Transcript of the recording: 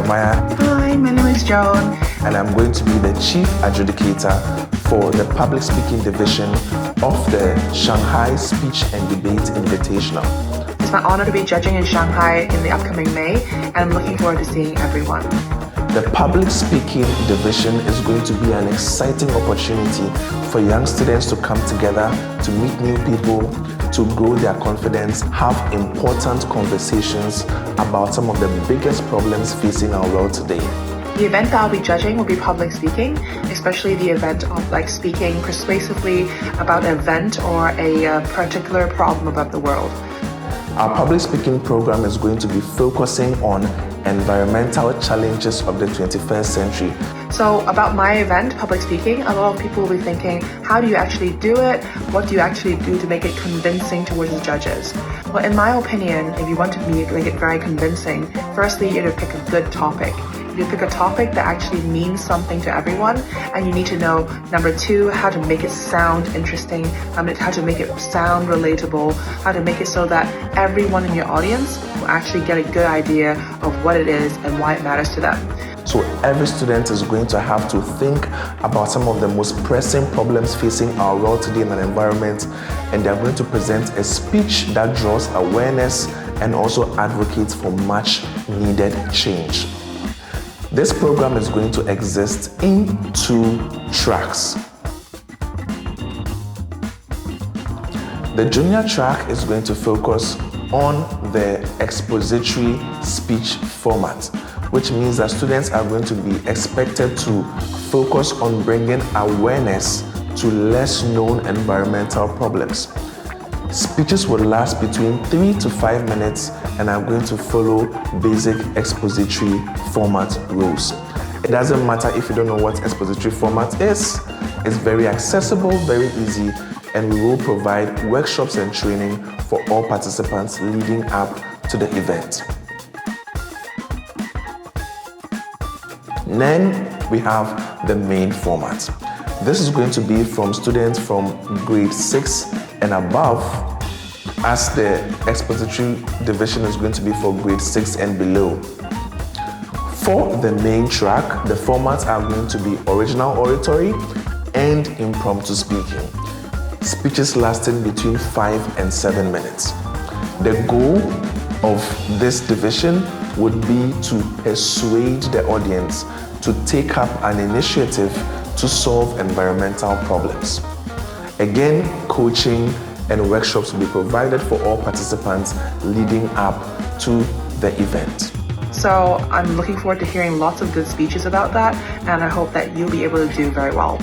Jeremiah. Hi, my name is Joan. And I'm going to be the Chief Adjudicator for the Public Speaking Division of the Shanghai Speech and Debate Invitational. It's my honor to be judging in Shanghai in the upcoming May, and I'm looking forward to seeing everyone. The Public Speaking Division is going to be an exciting opportunity for young students to come together, to meet new people, to grow their confidence, have important conversations about some of the biggest problems facing our world today. The event that I'll be judging will be public speaking, especially the event of speaking persuasively about an event or a particular problem about the world. Our public speaking program is going to be focusing on environmental challenges of the 21st century. So about my event, public speaking, a lot of people will be thinking, how do you actually do it? What do you actually do to make it convincing towards the judges? Well, in my opinion, if you want to make it very convincing, firstly, you have to pick a good topic. You pick a topic that actually means something to everyone, and you need to know, number two, how to make it sound interesting, how to make it sound relatable, how to make it so that everyone in your audience will actually get a good idea of what it is and why it matters to them. So every student is going to have to think about some of the most pressing problems facing our world today in an environment, and they're going to present a speech that draws awareness and also advocates for much needed change. This program is going to exist in 2 tracks. The junior track is going to focus on the expository speech format, which means that students are going to be expected to focus on bringing awareness to less known environmental problems. Speeches will last between 3 to 5 minutes and are going to follow basic expository format rules. It doesn't matter if you don't know what expository format is. It's very accessible, very easy, and we will provide workshops and training for all participants leading up to the event. Then we have the main format. This is going to be from students from grade 6 and above, as the expository division is going to be for grade 6 and below. For the main track, the formats are going to be original oratory and impromptu speaking. Speeches lasting between 5 and 7 minutes. The goal of this division would be to persuade the audience to take up an initiative to solve environmental problems. Again, coaching and workshops will be provided for all participants leading up to the event. So I'm looking forward to hearing lots of good speeches about that, and I hope that you'll be able to do very well.